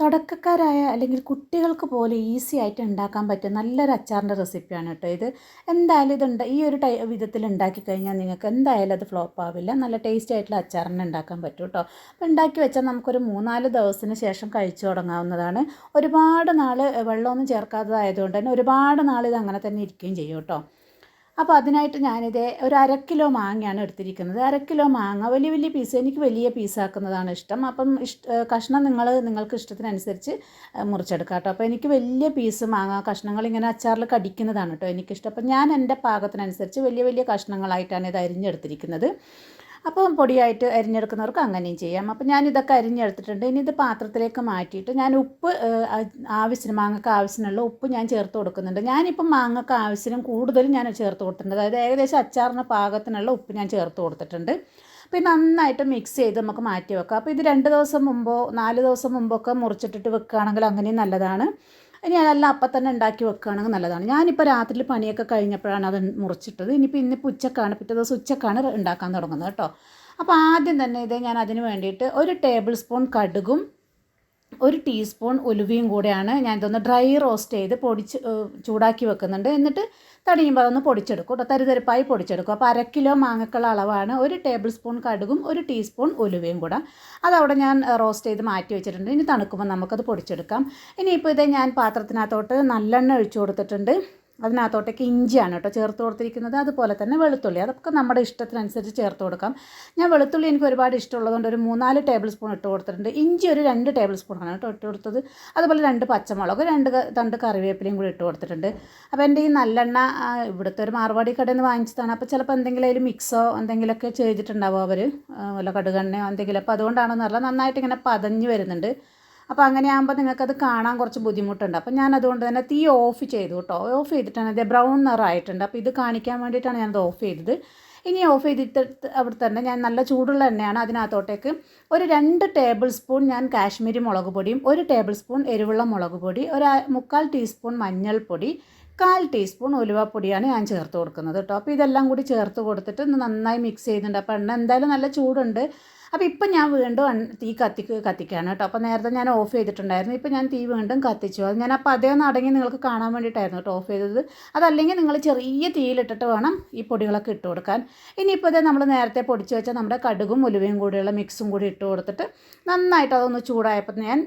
തുടക്കക്കാരായ അല്ലെങ്കിൽ കുട്ടികൾക്ക് പോലും ഈസി ആയിട്ട് ഉണ്ടാക്കാൻ പറ്റിയ നല്ലൊരു അച്ചാറിൻ്റെ റെസിപ്പിയാണ് കേട്ടോ ഇത്. എന്തായാലും ഇതുണ്ട് ഈ ഒരു വിധത്തിൽ ഉണ്ടാക്കി കഴിഞ്ഞാൽ നിങ്ങൾക്ക് എന്തായാലും അത് ഫ്ലോപ്പ് ആവില്ല. നല്ല ടേസ്റ്റി ആയിട്ടുള്ള അച്ചാറിനെ ഉണ്ടാക്കാൻ പറ്റും കേട്ടോ. അപ്പോൾ ഉണ്ടാക്കി വെച്ചാൽ നമുക്കൊരു 3-4 ദിവസത്തിന് ശേഷം കഴിച്ചു തുടങ്ങാവുന്നതാണ്. ഒരുപാട് നാൾ വെള്ളമൊന്നും ചേർക്കാത്തതായതുകൊണ്ട് തന്നെ ഒരുപാട് നാൾ ഇത് അങ്ങനെ തന്നെ ഇരിക്കുകയും ചെയ്യും കേട്ടോ. അപ്പോൾ അതിനായിട്ട് ഞാനിത് ഒരു 1/2 കിലോ മാങ്ങയാണ് എടുത്തിരിക്കുന്നത്. 1/2 കിലോ മാങ്ങ വലിയ വലിയ പീസ്, എനിക്ക് വലിയ പീസാക്കുന്നതാണ് ഇഷ്ടം. അപ്പം കഷ്ണം നിങ്ങൾക്ക് ഇഷ്ടത്തിനനുസരിച്ച് മുറിച്ചെടുക്കാം കേട്ടോ. അപ്പോൾ എനിക്ക് വലിയ പീസ് മാങ്ങ കഷ്ണങ്ങൾ ഇങ്ങനെ അച്ചാറിൽ കടിക്കുന്നതാണ് കേട്ടോ എനിക്കിഷ്ടം. അപ്പം ഞാൻ എൻ്റെ പാകത്തിനനുസരിച്ച് വലിയ വലിയ കഷ്ണങ്ങളായിട്ടാണ് ഇത് അരിഞ്ഞെടുത്തിരിക്കുന്നത്. അപ്പോൾ പൊടിയായിട്ട് അരിഞ്ഞെടുക്കുന്നവർക്ക് അങ്ങനെയും ചെയ്യാം. അപ്പോൾ ഞാനിതൊക്കെ അരിഞ്ഞെടുത്തിട്ടുണ്ട്. ഇനി ഇത് പാത്രത്തിലേക്ക് മാറ്റിയിട്ട് ഞാൻ ഉപ്പ് മാങ്ങക്ക് ആവശ്യത്തിനുള്ള ഉപ്പ് ഞാൻ ചേർത്ത് കൊടുക്കുന്നുണ്ട്. ഞാനിപ്പം മാങ്ങക്ക് ആവശ്യത്തിനും കൂടുതൽ ഞാൻ ചേർത്ത് കൊടുത്തിട്ടുണ്ട്. അതായത് ഏകദേശം അച്ചാറിന് പാകത്തിനുള്ള ഉപ്പ് ഞാൻ ചേർത്ത് കൊടുത്തിട്ടുണ്ട്. അപ്പോൾ ഇത് നന്നായിട്ട് മിക്സ് ചെയ്ത് നമുക്ക് മാറ്റി വെക്കാം. അപ്പോൾ ഇത് 2 ദിവസം മുമ്പോ 4 ദിവസം മുമ്പൊക്കെ മുറിച്ചിട്ടിട്ട് വെക്കുകയാണെങ്കിൽ അങ്ങനെയും നല്ലതാണ്. ഇനി അതെല്ലാം അപ്പം തന്നെ ഉണ്ടാക്കി വെക്കുകയാണെങ്കിൽ നല്ലതാണ്. ഞാനിപ്പോൾ രാത്രി പണിയൊക്കെ കഴിഞ്ഞപ്പോഴാണ് അത് മുറിച്ചിട്ടത്. ഇന്നിപ്പോൾ ഉച്ചക്കാണ്, പിറ്റേ ദിവസം ഉച്ചക്കാണ് ഉണ്ടാക്കാൻ തുടങ്ങുന്നത് കേട്ടോ. അപ്പോൾ ആദ്യം തന്നെ ഞാൻ അതിന് വേണ്ടിയിട്ട് 1 ടേബിൾ സ്പൂൺ കടുകും 1 ടീസ്പൂൺ ഉലുവയും കൂടെയാണ് ഞാൻ ഇതൊന്ന് ഡ്രൈ റോസ്റ്റ് ചെയ്ത് ചൂടാക്കി വെക്കുന്നുണ്ട്. എന്നിട്ട് തണിയുമ്പോൾ അതൊന്ന് പൊടിച്ചെടുക്കും കേട്ടോ, തരിതരിപ്പായി പൊടിച്ചെടുക്കും. അപ്പോൾ 1/2 കിലോ മാങ്ങക്കുള്ള അളവാണ്. 1 ടേബിൾ സ്പൂൺ കടുകും 1 ടീസ്പൂൺ ഉലുവയും കൂടെ അതവിടെ ഞാൻ റോസ്റ്റ് ചെയ്ത് മാറ്റി വെച്ചിട്ടുണ്ട്. ഇനി തണുക്കുമ്പോൾ നമുക്കത് പൊടിച്ചെടുക്കാം. ഇനിയിപ്പോൾ ഞാൻ പാത്രത്തിനകത്തോട്ട് നല്ലെണ്ണ ഒഴിച്ചു കൊടുത്തിട്ടുണ്ട്. അതിനകത്തോട്ടേക്ക് ഇഞ്ചിയാണ് കേട്ടോ ചേർത്ത് കൊടുത്തിരിക്കുന്നത്. അതുപോലെ തന്നെ വെളുത്തുള്ളി, അതൊക്കെ നമ്മുടെ ഇഷ്ടത്തിനനുസരിച്ച് ചേർത്ത് കൊടുക്കാം. ഞാൻ വെളുത്തുള്ളി എനിക്ക് ഒരുപാട് ഇഷ്ടമുള്ളതുകൊണ്ട് ഒരു 3-4 ടേബിൾ സ്പൂൺ ഇട്ട് കൊടുത്തിട്ടുണ്ട്. ഇഞ്ചി ഒരു 2 ടേബിൾ സ്പൂണാണ് കേട്ടോ ഇട്ട് കൊടുത്തത്. അതുപോലെ 2 പച്ചമുളക്, 2 തണ്ട് കറിവേപ്പിലയും കൂടി ഇട്ട് കൊടുത്തിട്ടുണ്ട്. അപ്പോൾ എൻ്റെ ഈ നല്ലെണ്ണ ഇവിടുത്തെ ഒരു മാർവാടി കടയിൽ നിന്ന് വാങ്ങിച്ചതാണ്. അപ്പോൾ ചിലപ്പോൾ എന്തെങ്കിലും അതിൽ മിക്സോ എന്തെങ്കിലുമൊക്കെ ചെയ്തിട്ടുണ്ടാവും അവർ, വല്ല കടുകെണ്ണയോ എന്തെങ്കിലും. അപ്പോൾ അതുകൊണ്ടാണെന്ന് പറഞ്ഞാൽ നന്നായിട്ട് ഇങ്ങനെ പതഞ്ഞ് വരുന്നുണ്ട്. അപ്പോൾ അങ്ങനെ ആകുമ്പോൾ നിങ്ങൾക്കത് കാണാൻ കുറച്ച് ബുദ്ധിമുട്ടുണ്ട്. അപ്പോൾ ഞാൻ അതുകൊണ്ട് തന്നെ തീ ഓഫ് ചെയ്തു കേട്ടോ. ഓഫ് ചെയ്തിട്ടാണ് ഇത് ബ്രൗൺ നിറമായിട്ടുണ്ട്. അപ്പോൾ ഇത് കാണിക്കാൻ വേണ്ടിയിട്ടാണ് ഞാനത് ഓഫ് ചെയ്തത്. ഇനി ഓഫ് ചെയ്തിട്ട് അവിടെ തന്നെ ഞാൻ നല്ല ചൂടുള്ള എണ്ണയാണ്, അതിനകത്തോട്ടേക്ക് ഒരു 2 ടേബിൾ സ്പൂൺ ഞാൻ കാശ്മീരി മുളക് പൊടിയും 1 ടേബിൾ സ്പൂൺ എരിവുള്ള മുളക് പൊടി, 1/4 ടീസ്പൂൺ മഞ്ഞൾപ്പൊടി, 1/4 ടീസ്പൂൺ ഉലുവപ്പൊടിയാണ് ഞാൻ ചേർത്ത് കൊടുക്കുന്നത് കേട്ടോ. അപ്പോൾ ഇതെല്ലാം കൂടി ചേർത്ത് കൊടുത്തിട്ട് ഒന്ന് നന്നായി മിക്സ് ചെയ്യുന്നുണ്ട്. അപ്പോൾ എണ്ണ എന്തായാലും നല്ല ചൂടുണ്ട്. അപ്പോൾ ഇപ്പം ഞാൻ വീണ്ടും തീ കത്തിക്കുകയാണ് കേട്ടോ. അപ്പോൾ നേരത്തെ ഞാൻ ഓഫ് ചെയ്തിട്ടുണ്ടായിരുന്നു. ഇപ്പോൾ ഞാൻ തീ വീണ്ടും കത്തിച്ചു. അത് ഞാൻ അപ്പോൾ അതേ ഒന്ന് അടങ്ങി നിങ്ങൾക്ക് കാണാൻ വേണ്ടിയിട്ടായിരുന്നു കേട്ടോ ഓഫ് ചെയ്തത്. അതല്ലെങ്കിൽ നിങ്ങൾ ചെറിയ തീയിലിട്ടിട്ട് വേണം ഈ പൊടികളൊക്കെ ഇട്ട് കൊടുക്കാൻ. ഇനിയിപ്പോൾ ഇത് നമ്മൾ നേരത്തെ പൊടിച്ച് വെച്ചാൽ നമ്മുടെ കടുകും ഉലുവയും കൂടിയുള്ള മിക്സും കൂടി ഇട്ട് കൊടുത്തിട്ട് നന്നായിട്ട് അതൊന്ന് ചൂടായപ്പോൾ ഞാൻ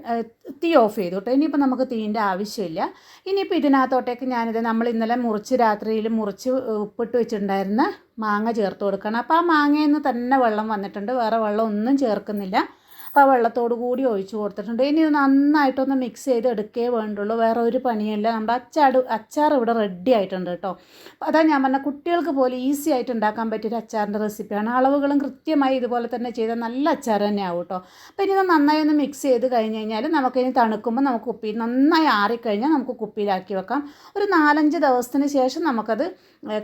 തീ ഓഫ് ചെയ്തു കേട്ടോ. ഇനിയിപ്പോൾ നമുക്ക് തീൻ്റെ ആവശ്യമില്ല. ഇനിയിപ്പോൾ ഇതിനകത്തോട്ടേക്ക് ഞാനിത് നമ്മൾ ഇന്നലെ രാത്രിയിൽ മുറിച്ച് ഉപ്പിട്ട് വെച്ചിട്ടുണ്ടായിരുന്ന മാങ്ങ ചേർത്ത് കൊടുക്കണം. അപ്പോൾ ആ മാങ്ങയിൽ നിന്ന് തന്നെ വെള്ളം വന്നിട്ടുണ്ട്, വേറെ വെള്ളം ഒന്നും ചേർക്കുന്നില്ല. അപ്പോൾ ആ വെള്ളത്തോടു കൂടി ഒഴിച്ച് കൊടുത്തിട്ടുണ്ട്. ഇനി ഇത് നന്നായിട്ടൊന്ന് മിക്സ് ചെയ്ത് എടുക്കേ വേണ്ടുള്ളൂ, വേറെ ഒരു പണിയില്ല. നമ്മുടെ അച്ചാർ ഇവിടെ റെഡി ആയിട്ടുണ്ട് കേട്ടോ. അപ്പോൾ അതാ ഞാൻ പറഞ്ഞ കുട്ടികൾക്ക് പോലും ഈസി ആയിട്ട് ഉണ്ടാക്കാൻ പറ്റിയൊരു അച്ചാറിൻ്റെ റെസിപ്പിയാണ്. അളവുകളും കൃത്യമായി ഇതുപോലെ തന്നെ ചെയ്താൽ നല്ല അച്ചാർ തന്നെ ആവും കേട്ടോ. അപ്പോൾ ഇനി ഇത് നന്നായി ഒന്ന് മിക്സ് ചെയ്ത് കഴിഞ്ഞ് കഴിഞ്ഞാൽ നമുക്കിനി തണുക്കുമ്പോൾ നമുക്ക് കുപ്പിയിൽ നന്നായി ആറിക്കഴിഞ്ഞാൽ നമുക്ക് കുപ്പിയിലാക്കി വെക്കാം. ഒരു 4-5 ദിവസത്തിന് ശേഷം നമുക്കത്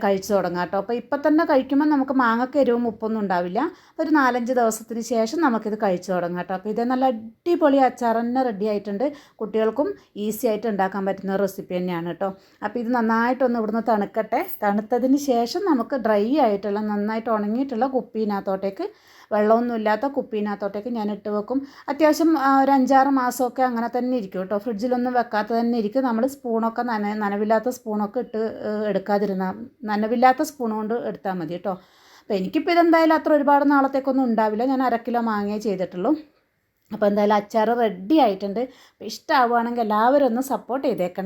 കഴിച്ചു തുടങ്ങാം കേട്ടോ. അപ്പോൾ ഇപ്പം തന്നെ കഴിക്കുമ്പോൾ നമുക്ക് മാങ്ങക്ക് എരിവും ഉപ്പൊന്നും ഉണ്ടാവില്ല. ഒരു 4-5 ദിവസത്തിന് ശേഷം നമുക്കിത് കഴിച്ചു തുടങ്ങാം കേട്ടോ. അപ്പോൾ ഇത് നല്ല അടിപൊളി അച്ചാർ തന്നെ റെഡി ആയിട്ടുണ്ട്. കുട്ടികൾക്കും ഈസി ആയിട്ട് ഉണ്ടാക്കാൻ പറ്റുന്ന റെസിപ്പി തന്നെയാണ് കേട്ടോ. അപ്പോൾ ഇത് നന്നായിട്ടൊന്ന് ഇവിടുന്ന് തണുക്കട്ടെ. തണുത്തതിന് ശേഷം നമുക്ക് ഡ്രൈ ആയിട്ടുള്ള നന്നായിട്ട് ഉണങ്ങിയിട്ടുള്ള കുപ്പീനകത്തോട്ടേക്ക്, വെള്ളമൊന്നുമില്ലാത്ത കുപ്പീനകത്തോട്ടേക്ക് ഞാൻ ഇട്ട് വെക്കും. അത്യാവശ്യം ഒരു 5-6 മാസമൊക്കെ അങ്ങനെ തന്നെ ഇരിക്കും കേട്ടോ. ഫ്രിഡ്ജിലൊന്നും വെക്കാത്ത തന്നെ ഇരിക്കും. നമ്മൾ സ്പൂണൊക്കെ നനവില്ലാത്ത സ്പൂണൊക്കെ ഇട്ട് എടുക്കാതിരുന്നാൽ, നനവില്ലാത്ത സ്പൂൺ കൊണ്ട് എടുത്താൽ മതി കേട്ടോ. അപ്പോൾ എനിക്കിപ്പോൾ ഇതെന്തായാലും അത്ര ഒരുപാട് നാളത്തേക്കൊന്നും ഉണ്ടാവില്ല. ഞാൻ 1/2 കിലോ മാങ്ങയെ ചെയ്തിട്ടുള്ളൂ. അപ്പോൾ എന്തായാലും അച്ചാർ റെഡി ആയിട്ടുണ്ട്. അപ്പോൾ ഇഷ്ടമാവുകയാണെങ്കിൽ എല്ലാവരും ഒന്ന് സപ്പോർട്ട് ചെയ്തേക്കണം.